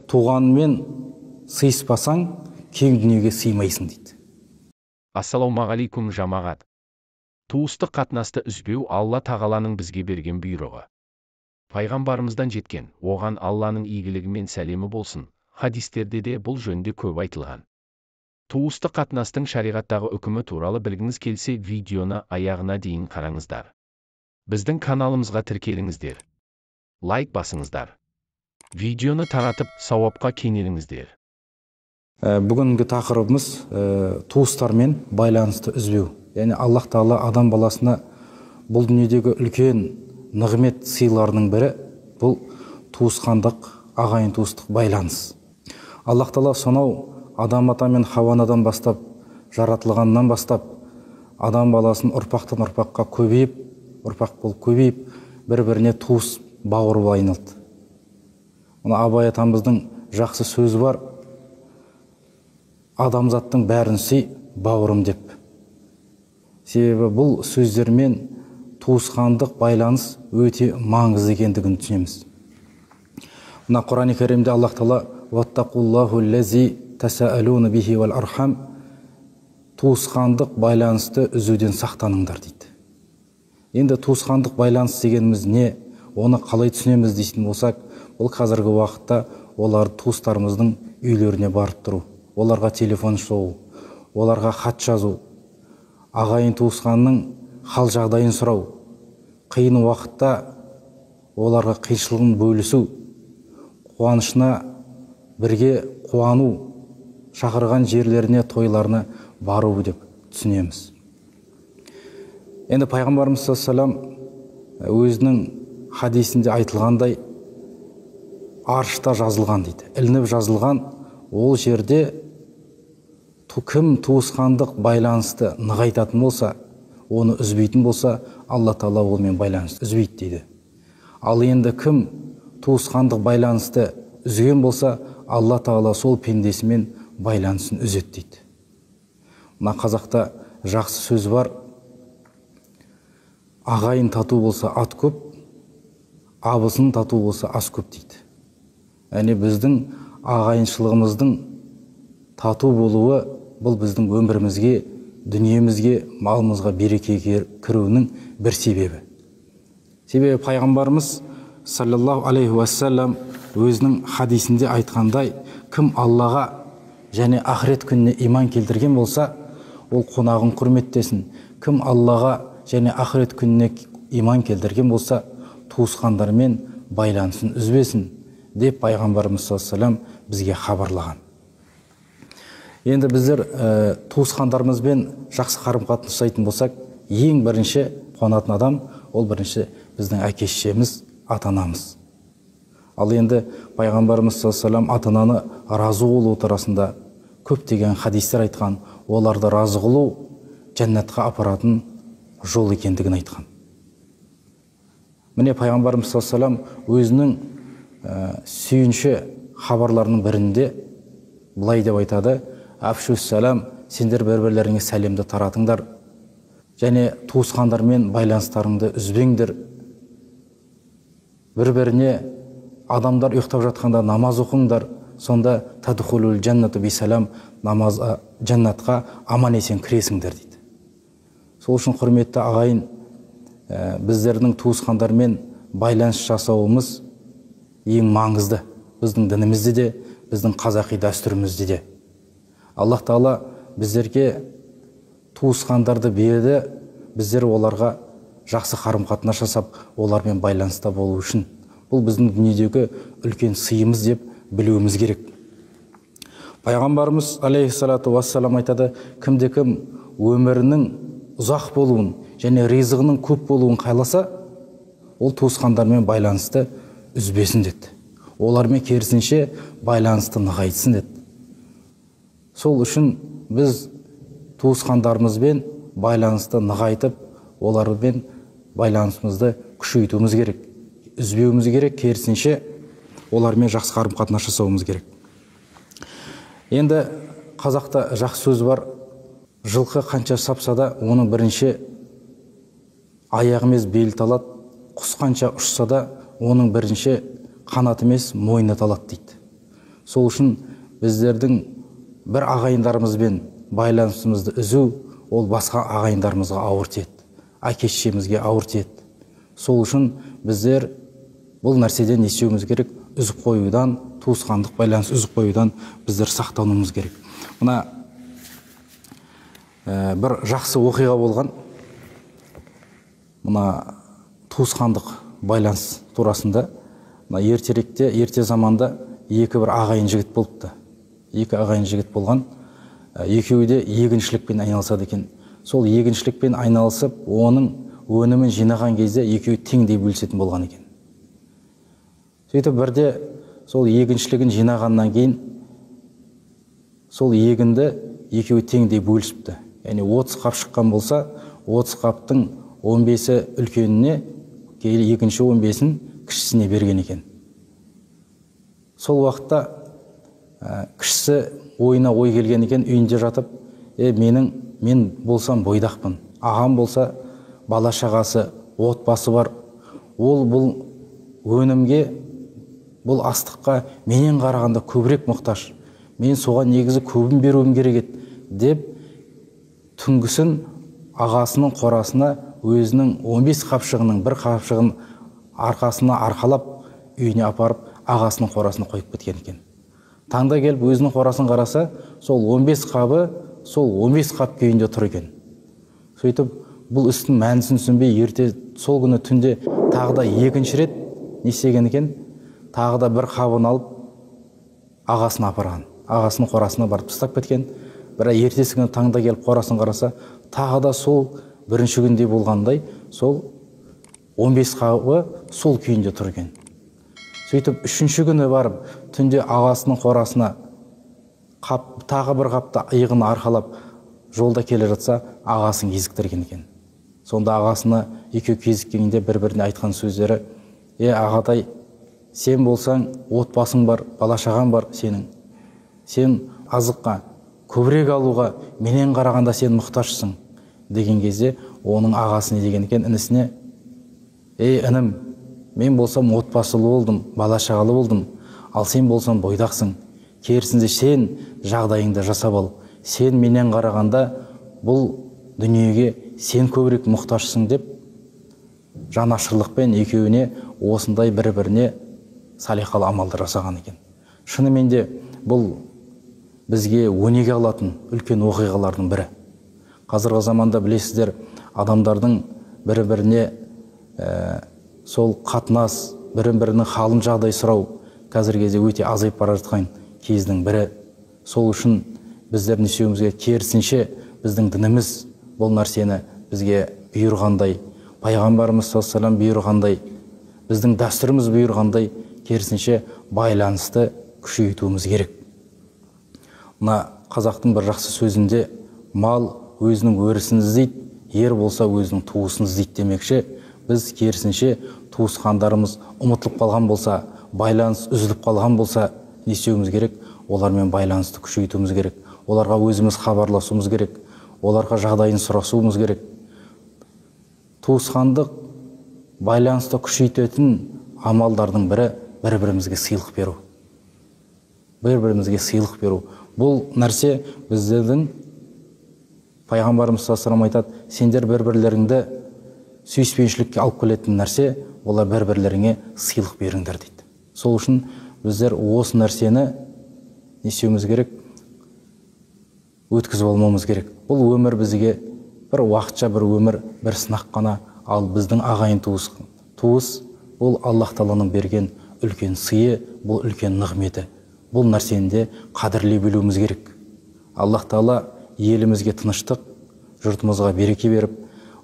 туғанмен сыйыспасаң, кең дүниеге сыймайсың дейді. Ассалаумағалейкум жамағат. Туыстық қатынасты үзбеу Алла тағаланың бізге берген бұйрығы. Пайғамбарымыздан жеткен, оған Алланың игілігі мен сәлемі болсын, хадистерде де бұл жөнде көп айтылған. Туыстық қатынастың шариғаттағы үкімі туралы білгіңіз келсе, видеоны аяғына дейін қараңыздар. Біздің каналымызға тіркеліңіздер. Лайк басыңыздар. Видеоны таратып, сауапқа кенеліңіздер. Бүгінгі тақырыбымыз туыстармен байланысты үзбеу. Яғни Аллах Тағала адам баласына бұл дүниедегі үлкен нығмет сыйларының бірі бұл туысқандық, ағайын туыстық байланыс. Аллах Тағала сонау Адам ата мен Хауа анадан бастап, жаратылғаннан бастап, адам баласын ұрпақтан ұрпаққа көбейіп, ұрпақ болып көбейіп, бір-біріне туыс бауыр болып айналды. Абай атамыздың жақсы сөзі бар: адамзаттың бәрін сүй, бауырым деп. Себебі бұл сөздермен туысқандық байланыс өте маңызды екендігін түсінеміз. Мына Құран-ы Кәрімде Аллах Тағала «Ваттақуллаху ләзи тасаалуна бихи вал архам» туысқандық байланысты үзуден сақтаныңдар дейді. Енді туысқандық байланыс дегеніміз не? Оны қалай түсінеміз дейтін болсақ, ол қазіргі уақытта олар туыстарымыздың үйлеріне барып тұру, оларға телефон соғу, оларға хат жазу, ағайын туысқанның хал жағдайын сұрау, қиын уақытта оларға қиыншылығын бөлісу, қуанышына бірге қуану, шақырған жерлеріне, тойларына бару деп түсінеміз. Енді пайғамбарымыз саллаллаху алейхи өзінің хадисінде айтылғандай, аршта жазылған дейді, ілініп жазылған, ол жерде кім туысқандық байланысты нығайтатын болса, оны үзбейтін болса, Алла Тағала олмен байланысты үзбейді дейді. Ал енді кім туысқандық байланысты үзген болса, Алла Тағала сол пендесімен байланысын үзеді дейді. Мына қазақта жақсы сөз бар: ағайын тату болса ат көп, абысын тату болса ас көп дейді. Яғни біздің ағайыншылығымыздың тату болуы бұл біздің өмірімізге, дүниемізге, малымызға береке кіруінің бір себебі. Себебі пайғамбарымыз саллаллаху алейхи уассалам өзінің хадисінде айтқандай, кім Аллаға және ақырет күніне иман келтірген болса, ол қонағын құрметтесін. Кім Аллаға және ақырет күніне иман келтірген болса, туысқандармен байланысын үзбесін деп пайғамбарымыз саллаллаху алейхи уассалам бізге хабарлаған. Енді біздер туысқандарымызбен жақсы қарым-қатынас жасайтын болсақ, ең бірінші қуанатын адам ол бірінші біздің әке-шешеміз, ата-анамыз. Ал енді пайғамбарымыз саллаллаху алейхи уассалам ата-ананы разы болу турасында көптеген хадистер айтқан, оларды разы қылу жәннатқа апаратын жол екендігін айтқан. Міне пайғамбарымыз саллаллаху алейхи уассалам өзінің сүйінші хабарларының бірінде былай деп айтады: «Афшус салам, сендер бір-бірлеріңе сәлемді таратыңдар, және туысқандармен байланыстарыңды үзбеңдер. Бір-біріне адамдар ұйықтап жатқанда намаз оқыңдар, сонда тадхулул джаннату бисалам, жәннатқа аман есен кіресіңдер» дейді. Сол үшін құрметті ағайын, біздердің туысқандармен байланыс жасауымыз ең маңызды. Біздің дінімізде де, біздің қазақи дәстүрімізде де. Аллах Тағала біздерге туысқандарды берді, біздер оларға жақсы қарым-қатынас жасап, олармен байланыста болу үшін. Бұл біздің дүниедегі үлкен сыйымыз деп білуіміз керек. Пайғамбарымыз алейхиссалату вассалам айтады: кімде-кім өмірінің ұзақ болуын және ризығының көп болуын қайласа, ол туысқандармен байланысты үзбесін деді. Олармен керісінше байланысты нығайтсын деді. Сол үшін біз туысқандарымызбен байланысты нығайтып, олармен байланысымызды күшейтуіміз керек, үзбеуіміз керек, керісінше олармен жақсы қарым-қатынас жасауымыз керек. Енді қазақта жақсы сөз бар: жылқы қанша сапса да, оның бірінші аяғы емес белі талады, құс қанша ұшса да, оның бірінші қанаты емес мойны талады дейді. Сол үшін біздердің бір ағайындарымызбен байланысымызды үзу, ол басқа ағайындарымызға ауыр тиеді, әке-шешемізге ауыр тиеді. Сол үшін біздер бұл нәрседен не істеуіміз керек? Үзіп қоюдан, туысқандық байланыс үзіп қоюдан біздер сақтануымыз керек. Мына бір жақсы оқиға болған. Мына туысқандық байланыс турасында, ерте заманда екі бір ағайын жігіт болыпты. Екі ағайын жігіт болған. Екеуі де егіншілікпен айналысады екен. Сол егіншілікпен айналысып, оның өнімін жинаған кезде екеуі теңдей бөлісетін болған екен. Сөйтіп бірде сол егіншілігін жинағаннан кейін сол егінді екеуі теңдей бөлісіпті. Яғни 30 қап шыққан болса, 30 қаптың 15-і үлкеніне, екінші 15-ін кішісіне берген екен. Сол уақытта кішісі ойына ой келген екен, үйінде жатып, мен болсам бойдақпын, ағам болса бала шағасы, отбасы бар, ол бұл өнімге, бұл астыққа менен қарағанда көбірек мұқтаж, мен соған негізі көбін беруім керек еді деп, түнгісін ағасының қорасына өзінің 15 қапшығының бір қапшығын арқасына арқалап үйіне апарып ағасының қорасына қойып кеткен екен. Таңда келіп өзінің қорасын қараса, сол 15 қабы сол 15 қап күйінде тұр екен. Сөйтіп бұл істің мәнісін түсінбей, ерте сол күні түнде тағы да екінші рет не істеген екен? Тағы да бір қабын алып ағасына апарған. Ағасының қорасына барып тастап кеткен. Бірақ ертесі күні таңда келіп қорасын қараса, тағы да сол бірінші күнде болғандай, сол 15 қабы сол күйінде тұр екен. Сөйтіп үшінші күні барып, түнде ағасының қорасына тағы бір қапта иығын арқалап жолда келе жатса, ағасын кезіктірген екен. Сонда ағасына екеуі кезіккенде бір-біріне айтқан сөздері: ағатай, сен болсаң отбасың бар, бала шағаң бар сенің. Сен азыққа көбірек алуға менен қарағанда сен мұқтажсың деген кезде, оның ағасы не деген екен інісіне: інім, мен болсам отбасылы болдым, бала шағалы болдым, ал сен болсаң бойдақсың. Керісінше сен жағдайыңды жасап ал. Сен менен қарағанда бұл дүниеге сен көбірек мұқтажсың деп, жанашырлықпен екеуіне осындай бір-біріне салиқалы амалдар жасаған екен. Шынымен де бұл бізге өнеге алатын үлкен оқиғалардың бірі. Қазіргі заманда білесіздер, адамдардың бір-біріне сол қатынас, бір-бірінің халын жағдай сұрау қазіргі кезде өте азайып бара жатқан кездің бірі. Сол үшін біздер не істеуіміз керек? Керісінше біздің дініміз бұл нәрсені бізге бұйырғандай, пайғамбарымыз саллаллаху алейхи ва саллям бұйырғандай, біздің дәстүріміз бұйырғандай, керісінше байланысты күшейтуіміз керек. Мына қазақтың бір жақсы сөзінде: мал өзінің өрісін іздейді, ер болса өзінің туысын іздейді демекші. Біз керісінше туысқандарымыз ұмытылып қалған болса, байланыс үзіліп қалған болса, не істеуіміз керек? Олармен байланысты күшейтуіміз керек. Оларға өзіміз хабарласуымыз керек. Оларға жағдайын сұрасуымыз керек. Туысқандық байланысты күшейтетін амалдардың бірі бір-бірімізге сыйлық беру. Бір-бірімізге сыйлық беру. Бұл нәрсе біздердің пайғамбарымыз саллаллаху алейхи ва саллям айтады: сендер бір-бірлеріңді сүйіспеншілікке алып келетін нәрсе, олар бір-бірлеріңе сыйлық беріңдер дейді. Сол үшін біздер осы нәрсені не істеуіміз керек? Өткізіп алмауымыз керек. Бұл өмір бізге бір уақытша бір өмір, бір сынақ қана. Ал біздің ағайын туыс бұл Аллах Тағаланың берген үлкен сыйы, бұл үлкен нығметі. Бұл нәрсені де қадірлей білуіміз керек. Аллах Тағала елімізге тыныштық, жұртымызға береке беріп,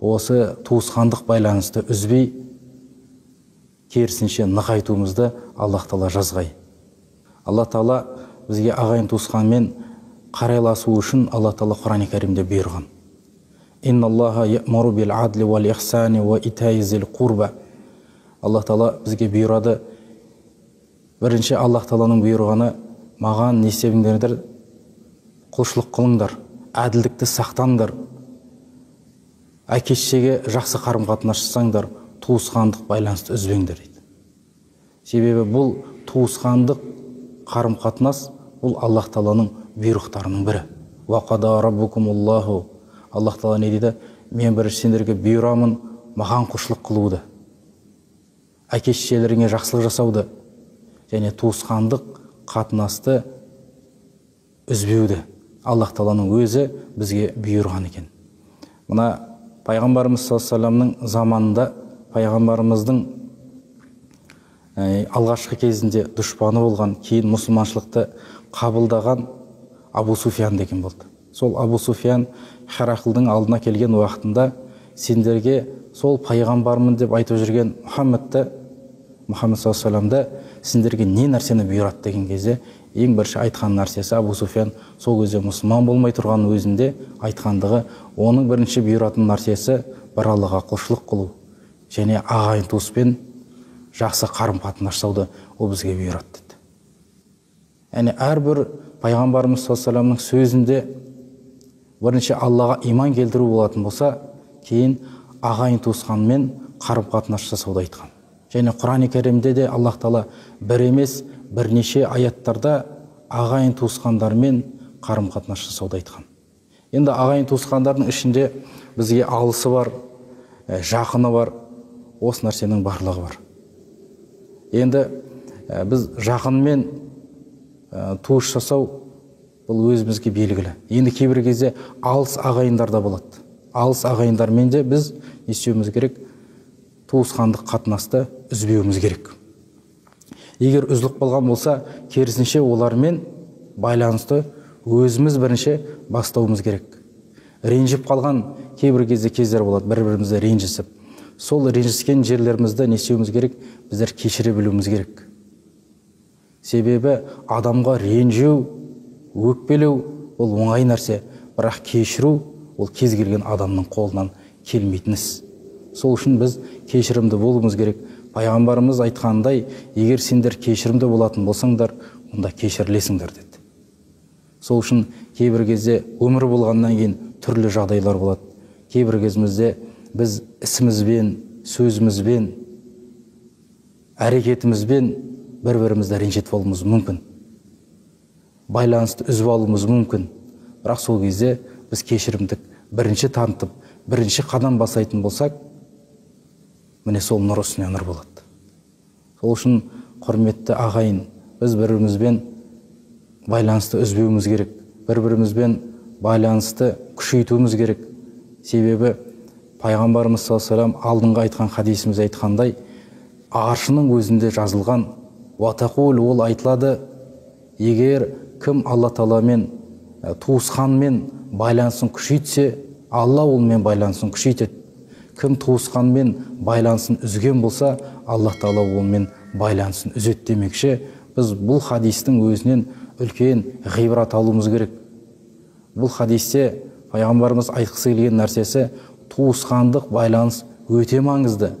осы туысқандық байланысты үзбей, керісінше нығайтуымызды Аллах Тағала жазғай. Аллах Тағала бізге ағайын туысқанмен қарайласу үшін Аллах Тағала Құран-ы Кәрімде бұйырған: Инналлаха я'муру бил адли вал ихсани ва итаи зил қурба. Аллах Тағала бізге бұйырады. Бірінші Аллах Тағаланың бұйырғаны: маған не істеңдер? Құлшылық қылыңдар, әділдікті сақтаңдар, әке-шешеге жақсы қарым-қатынас жасаңдар, туысқандық байланысты үзбеңдер дейді. Себебі бұл туысқандық қарым қатынас бұл Аллах Тағаланың бұйрықтарының бірі. Уақада раббукумуллаху. Аллах Тағала не дейді? Мен бірінші сендерге бұйырамын маған құлшылық қылуды, әке шешелеріңе жақсылық жасауды және туысқандық қатынасты үзбеуді Аллах Тағаланың өзі бізге бұйырған екен. Мына пайғамбарымыз саллаллаху алейхи вассаламның заманында пайғамбарымыздың алғашқы кезінде дұшпаны болған, кейін мұсылманшылықты қабылдаған Абу Суфиян деген болды. Сол Абу Суфиян Харақлдың алдына келген уақытында сендерге сол пайғамбармын деп айтып жүрген Мұхаммад саллаллаху алейхи вассаламды сендерге не нәрсені бұйырады деген кезде ең бірінші айтқан нәрсесі Абу Суфиян сол кезде мұсылман болмай тұрған өзінде айтқандығы, оның бірінші бұйыратын нәрсесі бір Аллаға құлшылық қылу және ағайын туыспен жақсы қарым қатынас жасауды ол бізге бұйырады деді. Яғни әрбір пайғамбарымыз саллаллаху алейхи вассаламның сөзінде бірінші Аллаға иман келтіру болатын болса, кейін ағайын туысқанмен қарым қатынас жасауды айтқан. Және Құран-ы Кәрімде де Аллах Тағала бір емес бірнеше аяттарда ағайын туысқандармен қарым қатынас жасауды айтқан. Енді ағайын туысқандардың ішінде бізге алысы бар, жақыны бар, осы нәрсенің барлығы бар. Енді біз жақынмен туыс жасау бұл өзімізге белгілі. Енді кейбір кезде алыс ағайындар да болады. Алыс ағайындармен де біз не істеуіміз керек? Туысқандық қатынасты үзбеуіміз керек. Егер үзіліп қалған болса, керісінше олармен байланысты өзіміз бірінші бастауымыз керек. Ренжіп қалған кейбір кездер болады, бір-бірімізді ренжісіп. Сол ренжіскен жерлерімізді не істеуіміз керек? Біздер кешіре білуіміз керек. Себебі адамға ренжу, өкпелеу ол оңай нәрсе, бірақ кешіру ол кез келген адамның қолынан келмейтін іс. Сол үшін біз кешірімді болуымыз керек. Пайғамбарымыз айтқандай, егер сендер кешірімді болатын болсаңдар, онда кешірілесіңдер деді. Сол үшін кейбір кезде өмір болғаннан кейін түрлі жағдайлар болады. Кейбір кезімізде біз ісімізбен, сөзімізбен, әрекетімізбен бір-бірімізді ренжітіп алуымыз мүмкін. Байланысты үзіп алуымыз мүмкін. Бірақ сол кезде біз кешірімдік бірінші танытып, бірінші қадам басайтын болсақ, міне сол нұр үстіне нұр болады. Сол үшін құрметті ағайын, біз бір-бірімізбен байланысты үзбеуіміз керек. Бір-бірімізбен байланысты күшейтуіміз керек. Себебі пайғамбарымыз саллаллаху алейхи вассалам алдыңғы айтқан хадисіміз айтқандай, аршының өзінде жазылған уатақул ол айтылады, егер кім Алла Тағаламен туысқанмен байланысын күшейтсе, Алла олмен байланысын күшейтеді. Кім туысқанмен байланысын үзген болса, Алла Тағала олмен байланысын үзеді демекші, біз бұл хадистің өзінен үлкен ғибрат алуымыз керек. Бұл хадисте пайғамбарымыз айтқысы келген нәрсесі туысқандық байланыс өте маңызды.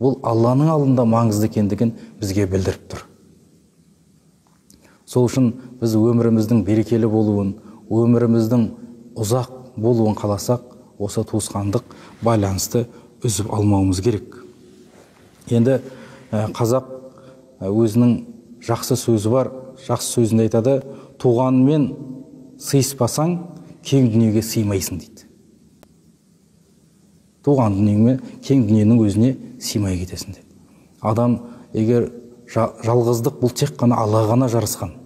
Бұл Алланың алдында маңызды екендігін бізге білдіріп тұр. Сол үшін біз өміріміздің берекелі болуын, өміріміздің ұзақ болуын қаласақ, осы туысқандық байланысты үзіп алмауымыз керек. Енді қазақ өзінің жақсы сөзі бар, жақсы сөзінде айтады, туғанмен сыйыспасаң, кең дүниеге сыймайсың дейді. Туған дүниемен кең дүниенің өзіне сыймай кетесің дейді. Адам егер жалғыздық бұл тек қана Аллаға ғана жарасқан.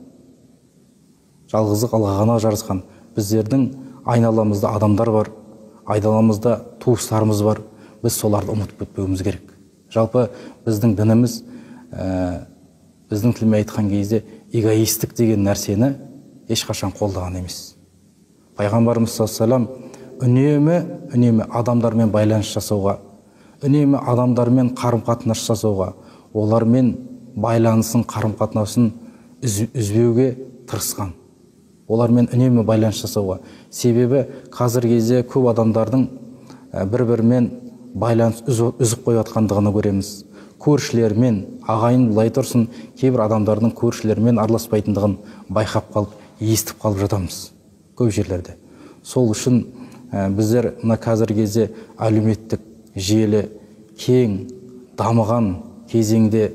Жалғыздық Аллаға ғана жарасқан. Біздердің айналамызда адамдар бар, айналамызда туыстарымыз бар. Біз соларды ұмытып кетпеуіміз керек. Жалпы біздің дініміз, біздің тілмен айтқан кезде эгоистік деген нәрсені ешқашан қолдаған емес. Пайғамбарымыз саллаллаху алейхи вассалам үнемі адамдармен байланыс жасауға, үнемі адамдармен қарым-қатынас жасауға, олармен байланысын, қарым-қатынасын үзбеуге тырысқан. Олармен үнемі байланыс жасауға. Себебі қазір кезде көп адамдардың бір-бірімен байланыс үзіп қойыватқандығын көреміз. Көршілермен, ағайын былай тұрсын, кейбір адамдардың көршілермен араласпайтындығын байқап қалып, естіп қалып жатамыз көп жерлерде. Сол үшін біздер мына қазір кезде әлеуметтік желі кең дамыған кезеңде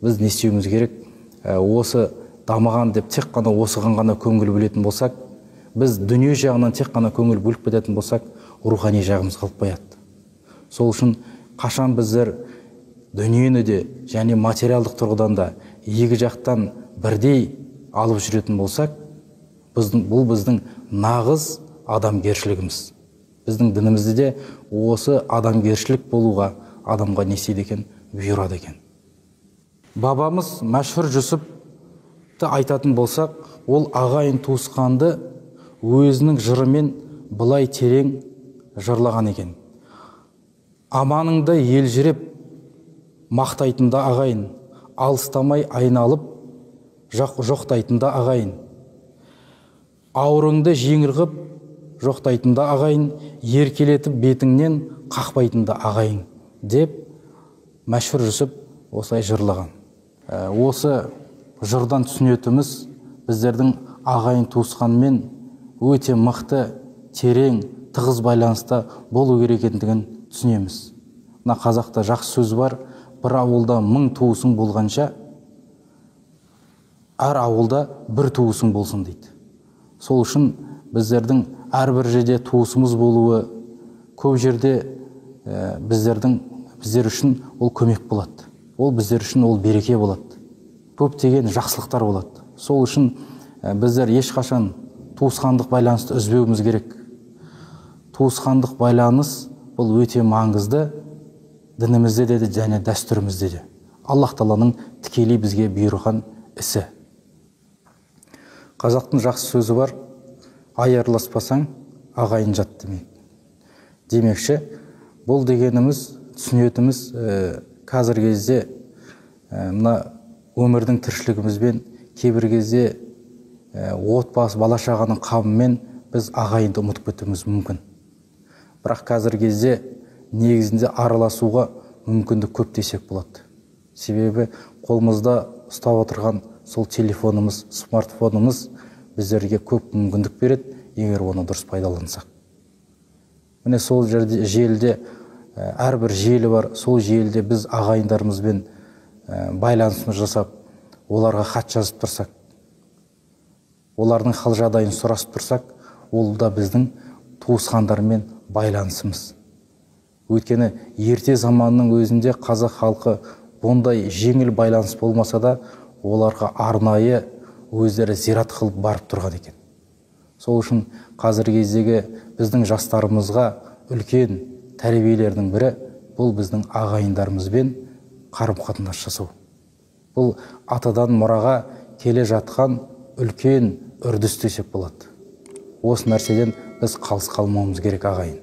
біз не істеуіміз керек? Осы дамыған деп тек қана осыған ғана көңіл бөлетін болсақ, біз дүние жағынан тек қана көңіл бөліп кететін болсақ, рухани жағымыз қалып қояды. Сол үшін қашан біздер дүниені де және материалдық тұрғыдан да екі жақтан бірдей алып жүретін болсақ, бұл біздің нағыз адамгершілігіміз. Біздің дінімізде де осы адамгершілік болуға адамға не істейді екен? Бұйырады екен. Бабамыз Мәшһүр Жүсіпті айтатын болсақ, ол ағайын туысқанды өзінің жырымен былай терең жырлаған екен. Аманыңда елжіреп мақтайтында ағайын, алыстамай айналып жоқтайтында ағайын. Аурыңды жеңіл ғып жоқтайтында ағайын, еркелетіп бетіңнен қақпайтында ағайын деп Мәшһүр Жүсіп осылай жырлаған. Осы жырдан түсінетіміз, біздердің ағайын туысқанмен өте мықты, терең, тығыз байланыста болу керек екендігін түсінеміз. Мына қазақта жақсы сөз бар: бір ауылда 1000 туысың болғанша, әр ауылда бір туысың болсын дейді. Сол үшін біздердің әрбір жерде туысымыз болуы, көп жерде біздер үшін ол көмек болады. Ол біздер үшін ол береке болады. Көптеген жақсылықтар болады. Сол үшін біздер ешқашан туысқандық байланысты үзбеуіміз керек. Туысқандық байланыс бұл өте маңызды, дінімізде де және дәстүрімізде де. Аллах Тағаланың тікелей бізге бұйырған ісі. Қазақтың жақсы сөзі бар: айырыласпасаң, ағайын жат демек. Демекші, бұл дегеніміз, түсінетіміз қазіргі кезде мына өмірдің тіршілігімізбен, кейбір кезде отбасы, бала-шағаның қамымен біз ағайынды ұмытып кетуіміз мүмкін. Бірақ қазіргі кезде негізінде араласуға мүмкіндік көп десек болады. Себебі қолымызда ұстап отырған сол телефонымыз, смартфонымыз біздерге көп мүмкіндік береді, егер оны дұрыс пайдалансақ. Міне сол жерде желіде әрбір желі бар. Сол желіде біз ағайындарымызбен байланысымыз жасап, оларға хат жазып тұрсақ, олардың хал жағдайын сұрасып тұрсақ, ол да біздің туысқандармен байланысымыз. Өйткені ерте заманның өзінде қазақ халқы бұндай жеңіл байланыс болмаса да, оларға арнайы өздері зират қылып барып тұрған екен. Сол үшін қазіргі кездегі біздің жастарымызға үлкен тәрбиелердің бірі бұл біздің ағайындарымызбен қарым-қатынас жасау. Бұл атадан мұраға келе жатқан үлкен үрдіс десек болады. Осы нәрседен біз қалыс қалмауымыз керек ағайын.